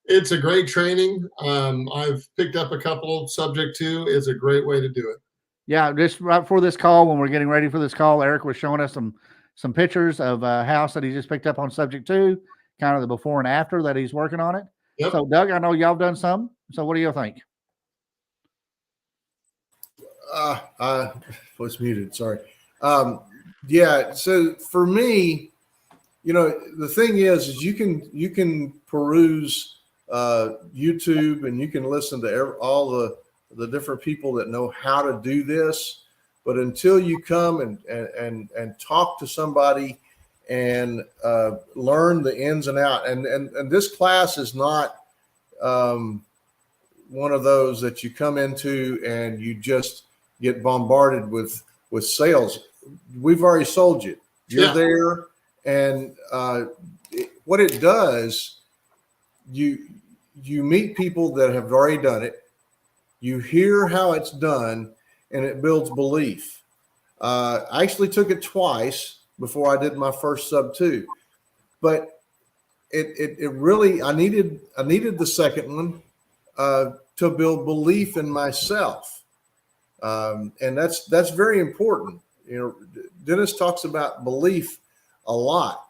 Speaker 4: It's a great training. I've picked up a couple. Subject to is a great way to do it.
Speaker 2: Yeah, just right before this call, when we're getting ready for this call, Eric was showing us some pictures of a house that he just picked up on subject to, kind of the before and after that he's working on it.
Speaker 4: Yep.
Speaker 2: So, Doug, I know y'all done some. So, what do you think?
Speaker 3: I was muted. Sorry. Yeah. So for me, the thing is you can peruse YouTube, and you can listen to all the different people that know how to do this. But until you come and talk to somebody and learn the ins and out, and this class is not one of those that you come into and you just get bombarded with sales. We've already sold you. You're there, and what it does, you meet people that have already done it. You hear how it's done, and it builds belief. I actually took it twice before I did my first sub 2, but it really, I needed the second one to build belief in myself. And that's very important. Dennis talks about belief a lot,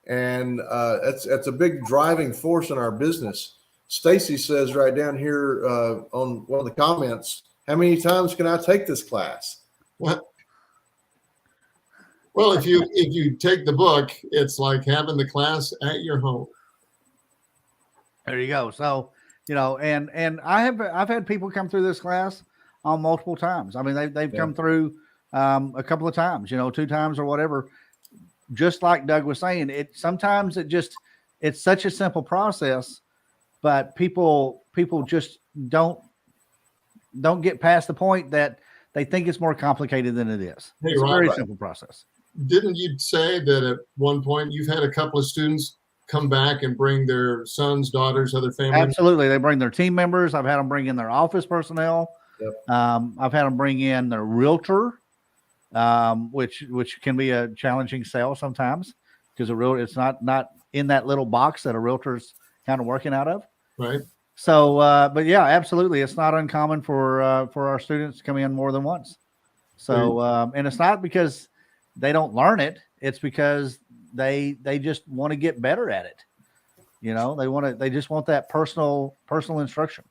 Speaker 3: and that's a big driving force in our business. Stacy says right down here on one of the comments, how many times can I take this class?
Speaker 4: Well, if you take the book, it's like having the class at your home.
Speaker 2: There you go. So, and I've had people come through this class on multiple times. I mean, they've come through a couple of times, 2 times or whatever. Just like Doug was saying, sometimes it's such a simple process, but people just don't get past the point that they think it's more complicated than it is.
Speaker 4: Hey,
Speaker 2: it's
Speaker 4: Rob,
Speaker 2: a very simple process.
Speaker 4: Didn't you say that at one point you've had a couple of students come back and bring their sons, daughters, other family?
Speaker 2: Absolutely. They bring their team members. I've had them bring in their office personnel.
Speaker 3: Yep.
Speaker 2: I've had them bring in their realtor, which can be a challenging sell sometimes because it's not in that little box that a realtor's kind of working out of.
Speaker 4: Right.
Speaker 2: So, but yeah, absolutely. It's not uncommon for our students to come in more than once. So, and it's not because they don't learn it. It's because they just want to get better at it. They just want that personal instruction.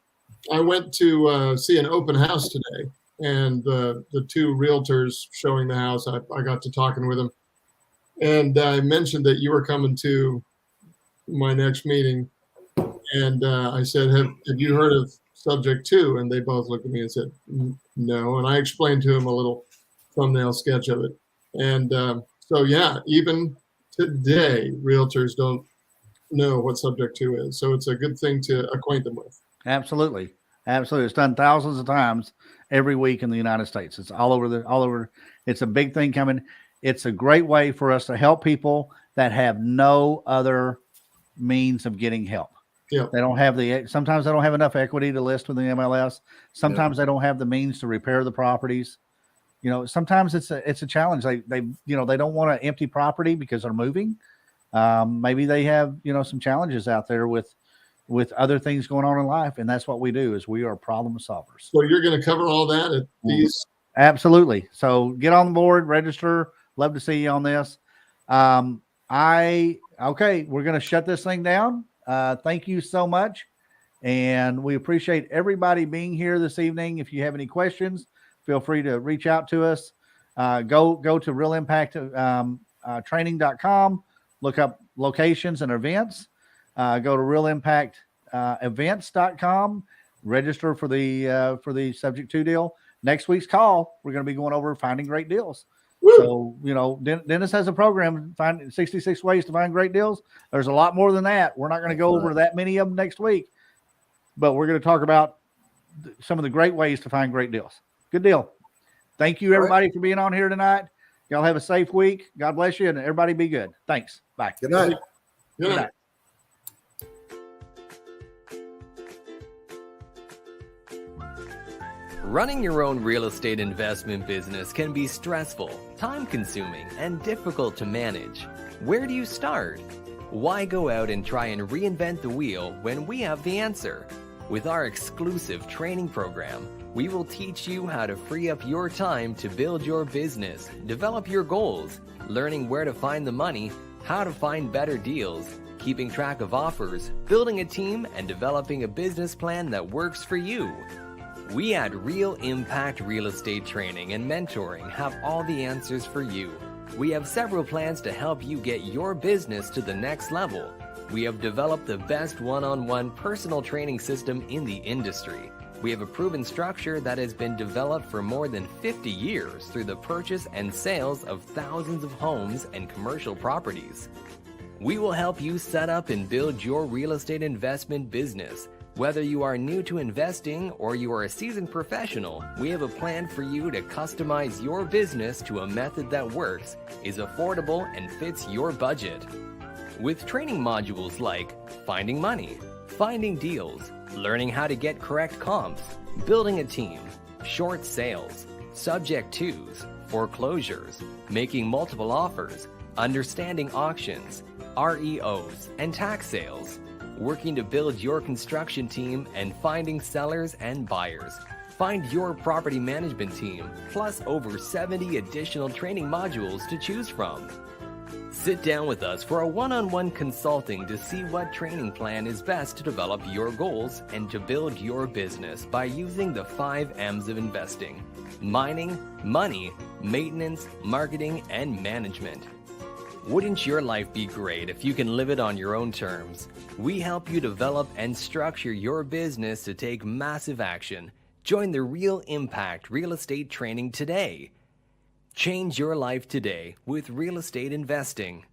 Speaker 4: I went to see an open house today, and the 2 realtors showing the house, I got to talking with them, and I mentioned that you were coming to my next meeting, and I said, have you heard of subject 2? And they both looked at me and said, no. And I explained to them a little thumbnail sketch of it. And so, yeah, even today, realtors don't know what subject 2 is. So it's a good thing to acquaint them with.
Speaker 2: Absolutely. It's done thousands of times every week in the United States. It's all over. It's a big thing coming. It's a great way for us to help people that have no other means of getting help.
Speaker 4: Yeah.
Speaker 2: Sometimes they don't have enough equity to list with the MLS. Sometimes they don't have the means to repair the properties. Sometimes it's a challenge. They don't want an empty property because they're moving. Maybe they have, some challenges out there with other things going on in life. And that's what we do, is we are problem solvers.
Speaker 4: So you're going to cover all that at these?
Speaker 2: Absolutely. So get on the board, register. Love to see you on this. We're going to shut this thing down. Thank you so much. And we appreciate everybody being here this evening. If you have any questions, feel free to reach out to us. Go to realimpact training.com, look up locations and events. Go to realimpactevents.com, register for the subject to deal. Next week's call, we're going to be going over finding great deals.
Speaker 4: Woo!
Speaker 2: So, Dennis has a program, find 66 ways to find great deals. There's a lot more than that. We're not going to go over that many of them next week, but we're going to talk about some of the great ways to find great deals. Good deal. Thank you, everybody, for being on here tonight. Y'all have a safe week. God bless you, and everybody be good. Thanks. Bye.
Speaker 3: Good night.
Speaker 4: Good night.
Speaker 1: Running your own real estate investment business can be stressful, time-consuming, and difficult to manage. Where do you start? Why go out and try and reinvent the wheel when we have the answer? With our exclusive training program, we will teach you how to free up your time to build your business, develop your goals, learning where to find the money, how to find better deals, keeping track of offers, building a team, and developing a business plan that works for you. We at Real Impact Real Estate Training and Mentoring have all the answers for you. We have several plans to help you get your business to the next level. We have developed the best one-on-one personal training system in the industry. We have a proven structure that has been developed for more than 50 years through the purchase and sales of thousands of homes and commercial properties. We will help you set up and build your real estate investment business. Whether you are new to investing or you are a seasoned professional, we have a plan for you to customize your business to a method that works, is affordable, and fits your budget. With training modules like finding money, finding deals, learning how to get correct comps, building a team, short sales, subject twos, foreclosures, making multiple offers, understanding auctions, REOs, and tax sales, working to build your construction team, and finding sellers and buyers. Find your property management team, plus over 70 additional training modules to choose from. Sit down with us for a one-on-one consulting to see what training plan is best to develop your goals and to build your business by using the 5 M's of investing: mining, money, maintenance, marketing, and management. Wouldn't your life be great if you can live it on your own terms? We help you develop and structure your business to take massive action. Join the Real Impact Real Estate Training today. Change your life today with real estate investing.